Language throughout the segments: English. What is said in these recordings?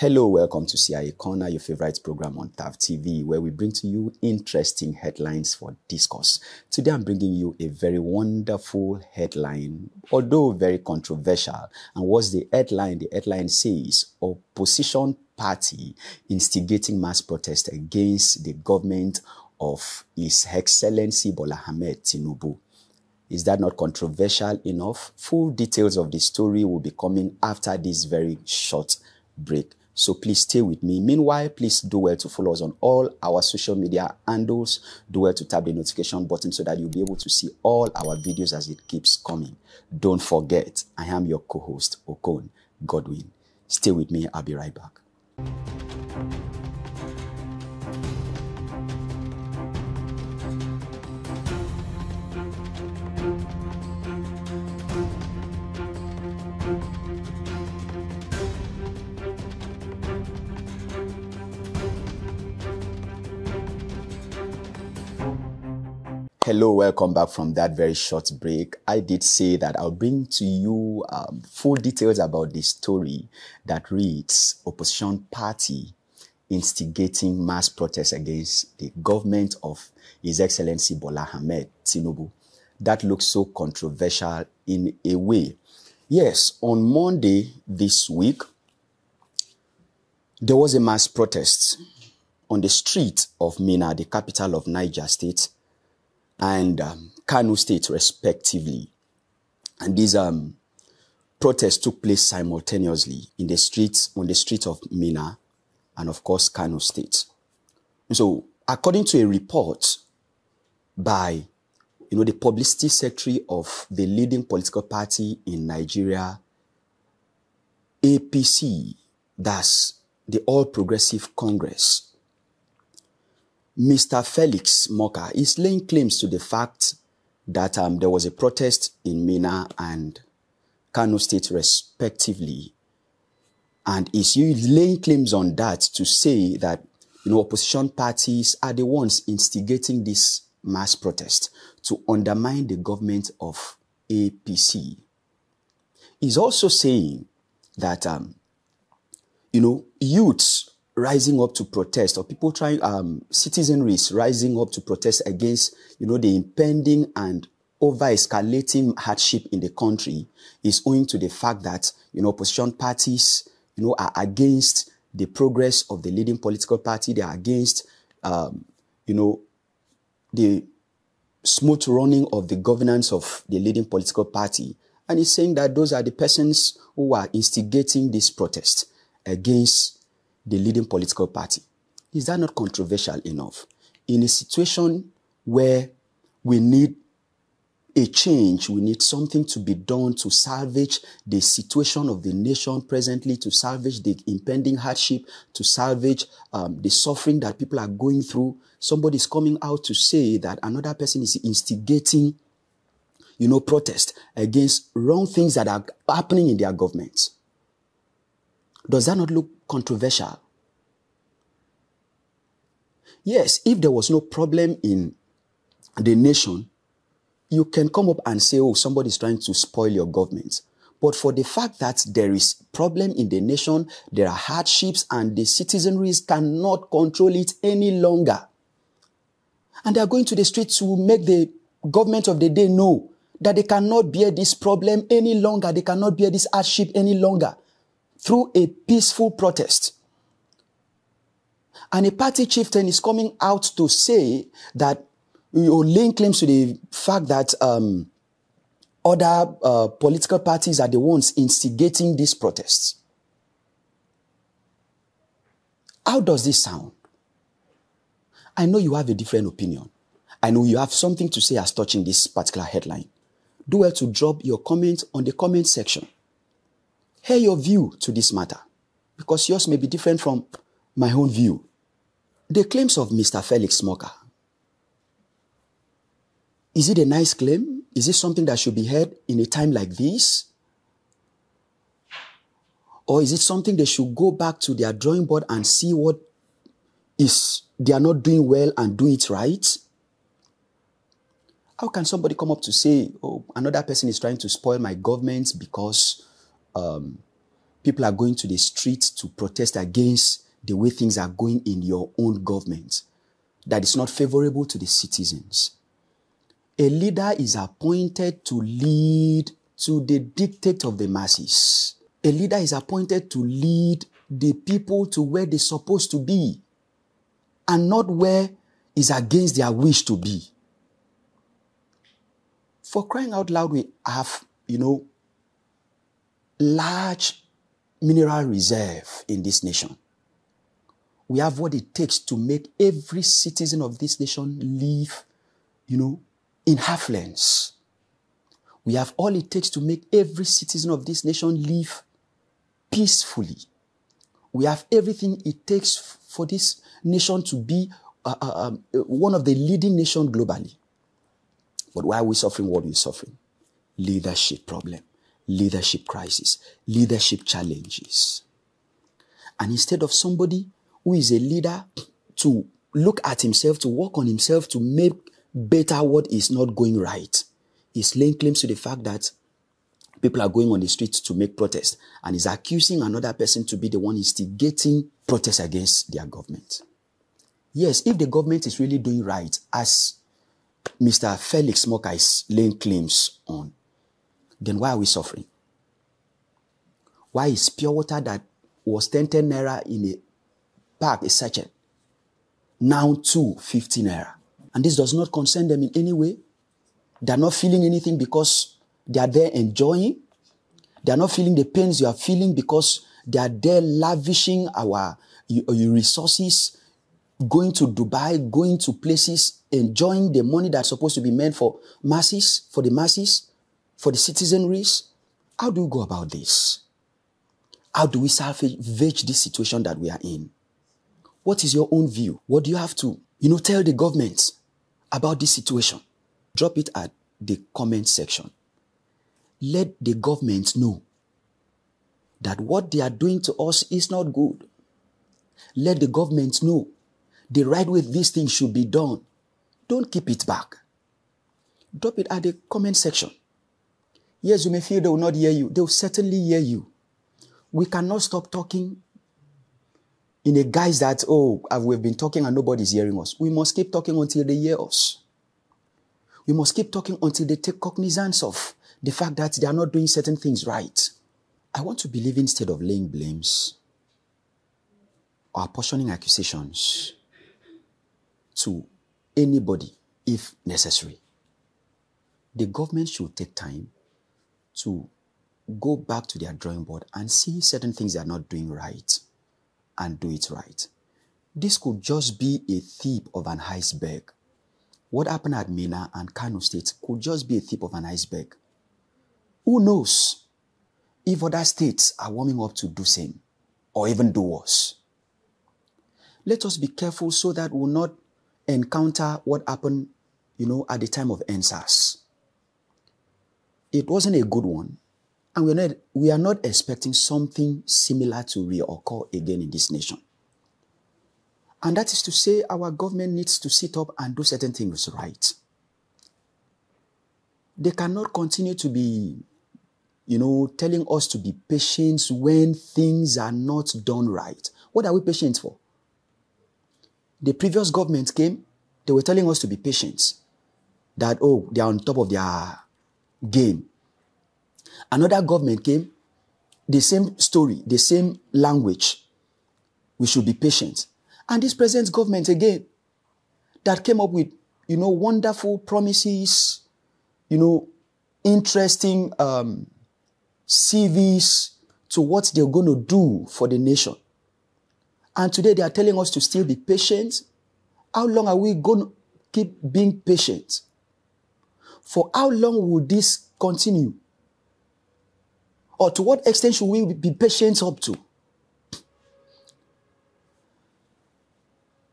Hello, welcome to CIA Corner, your favorite program on TAV TV, where we bring to you interesting headlines for discourse. Today, I'm bringing you a very wonderful headline, although very controversial. And what's the headline? The headline says, opposition party instigating mass protest against the government of His Excellency Bola Ahmed Tinubu. Is that not controversial enough? Full details of the story will be coming after this very short break. So please stay with me. Meanwhile, please do well to follow us on all our social media handles. Do well to tap the notification button so that you'll be able to see all our videos as it keeps coming. Don't forget, I am your co-host, Okon Godwin. Stay with me. I'll be right back. Hello, welcome back from that very short break. I did say that I'll bring to you full details about the story that reads, opposition party instigating mass protests against the government of His Excellency Bola Ahmed Tinubu. That looks so controversial in a way. Yes, on Monday this week, there was a mass protest on the street of Minna, the capital of Niger State, and Kano State, respectively. And these protests took place simultaneously on the street of Minna and, of course, Kano State. So, according to a report by, the publicity secretary of the leading political party in Nigeria, APC, that's the All Progressive Congress, Mr. Felix Moka is laying claims to the fact that there was a protest in Minna and Kano State, respectively. And is laying claims on that to say that, opposition parties are the ones instigating this mass protest to undermine the government of APC. He's also saying that, youths rising up to protest, or people trying, citizenry rising up to protest against, the impending and over-escalating hardship in the country is owing to the fact that, opposition parties, are against the progress of the leading political party. They are against, the smooth running of the governance of the leading political party. And he's saying that those are the persons who are instigating this protest against the leading political party. Is that not controversial enough? In a situation where we need a change, we need something to be done to salvage the situation of the nation presently, to salvage the impending hardship, to salvage the suffering that people are going through. Somebody is coming out to say that another person is instigating, protest against wrong things that are happening in their governments. Does that not look controversial? Yes, if there was no problem in the nation, you can come up and say, oh, somebody's trying to spoil your government. But for the fact that there is problem in the nation, there are hardships, and the citizenry cannot control it any longer. And they are going to the streets to make the government of the day know that they cannot bear this problem any longer. They cannot bear this hardship any longer through a peaceful protest. And a party chieftain is coming out to say that, laying claims to the fact that other political parties are the ones instigating these protests. How does this sound? I know you have a different opinion. I know you have something to say as touching this particular headline. Do well to drop your comment on the comment section. Hear your view to this matter, because yours may be different from my own view. The claims of Mr. Felix Moka, is it a nice claim? Is it something that should be heard in a time like this? Or is it something they should go back to their drawing board and see what is they are not doing well and do it right? How can somebody come up to say, oh, another person is trying to spoil my government because people are going to the streets to protest against the way things are going in your own government that is not favorable to the citizens. A leader is appointed to lead to the dictate of the masses. A leader is appointed to lead the people to where they're supposed to be and not where is against their wish to be. For crying out loud, we have, large mineral reserve in this nation. We have what it takes to make every citizen of this nation live, in affluence. We have all it takes to make every citizen of this nation live peacefully. We have everything it takes for this nation to be one of the leading nations globally. But why are we suffering what we're suffering? Leadership problem, leadership crisis, leadership challenges. And instead of somebody who is a leader to look at himself, to work on himself, to make better what is not going right, he's laying claims to the fact that people are going on the streets to make protest and is accusing another person to be the one instigating protests against their government. Yes, if the government is really doing right, as Mr. Felix Moka is laying claims on, then why are we suffering? Why is pure water that was 10 naira in a park, a sachet, now 250 naira? And this does not concern them in any way. They are not feeling anything because they are there enjoying. They are not feeling the pains you are feeling because they are there lavishing our resources, going to Dubai, going to places, enjoying the money that's supposed to be meant for masses, for the citizenries. How do we go about this? How do we salvage this situation that we are in? What is your own view? What do you have to, tell the government about this situation? Drop it at the comment section. Let the government know that what they are doing to us is not good. Let the government know the right way these things should be done. Don't keep it back. Drop it at the comment section. Yes, you may feel they will not hear you. They will certainly hear you. We cannot stop talking in a guise that, we've been talking and nobody's hearing us. We must keep talking until they hear us. We must keep talking until they take cognizance of the fact that they are not doing certain things right. I want to believe instead of laying blames or apportioning accusations to anybody, if necessary, the government should take time to go back to their drawing board and see certain things they are not doing right and do it right. This could just be a tip of an iceberg. What happened at Mina and Kano State could just be a tip of an iceberg. Who knows if other states are warming up to do same or even do worse. Let us be careful so that we will not encounter what happened, at the time of NSAS. It wasn't a good one, and we are not expecting something similar to reoccur again in this nation. And that is to say, our government needs to sit up and do certain things right. They cannot continue to be, telling us to be patient when things are not done right. What are we patient for? The previous government came, they were telling us to be patient. That, they are on top of their game. Another government came, the same story, the same language. We should be patient. And this present government again, that came up with, wonderful promises, interesting CVs to what they're going to do for the nation. And today they are telling us to still be patient. How long are we going to keep being patient? For how long will this continue? Or to what extent should we be patient up to?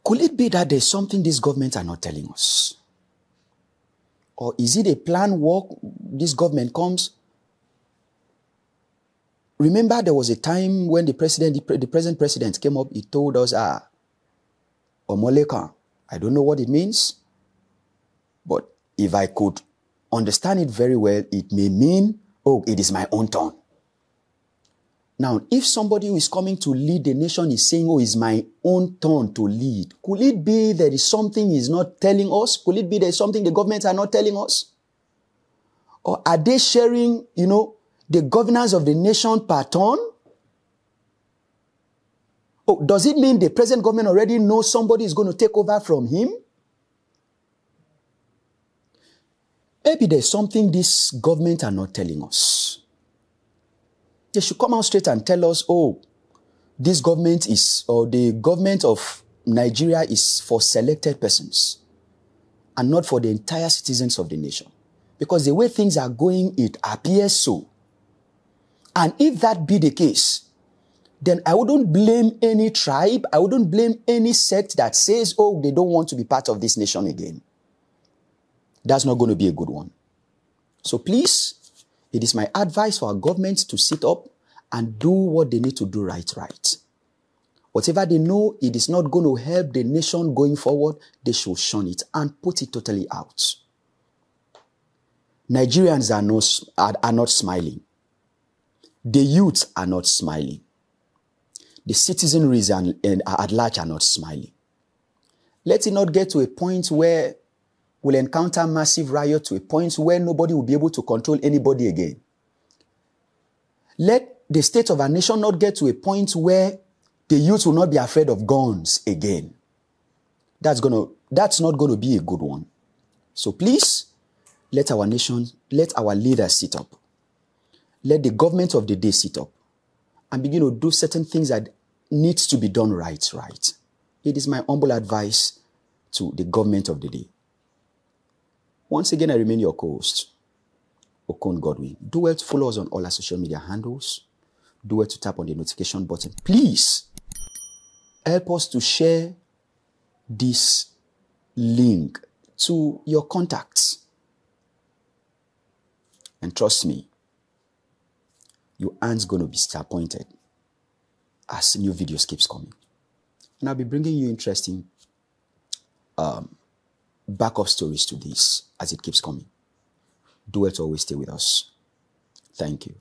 Could it be that there's something these governments are not telling us? Or is it a planned work this government comes? Remember there was a time when the present president came up, he told us, Omoleka, I don't know what it means, but if I could understand it very well, it may mean, it is my own turn. Now, if somebody who is coming to lead the nation is saying, oh, it's my own turn to lead, could it be there is something he's not telling us? Could it be there is something the government are not telling us? Or are they sharing, the governance of the nation per turn? Oh, does it mean the present government already knows somebody is going to take over from him? Maybe there's something this government are not telling us. They should come out straight and tell us, oh, this government is, or the government of Nigeria is for selected persons and not for the entire citizens of the nation. Because the way things are going, it appears so. And if that be the case, then I wouldn't blame any tribe, I wouldn't blame any sect that says, oh, they don't want to be part of this nation again. That's not going to be a good one. So please, it is my advice for our government to sit up and do what they need to do right. Whatever they know it is not going to help the nation going forward, they should shun it and put it totally out. Nigerians are not smiling. The youth are not smiling. The citizenry at large are not smiling. Let it not get to a point where we'll encounter massive riot, to a point where nobody will be able to control anybody again. Let the state of our nation not get to a point where the youth will not be afraid of guns again. That's not going to be a good one. So please, let our nation, let our leaders sit up. Let the government of the day sit up and begin to do certain things that needs to be done right. It is my humble advice to the government of the day. Once again, I remain your co-host, Okon Godwin. Do well to follow us on all our social media handles. Do well to tap on the notification button. Please help us to share this link to your contacts. And trust me, your aren't going to be disappointed as new videos keeps coming. And I'll be bringing you interesting backup stories to this as it keeps coming. Do it to always stay with us. Thank you.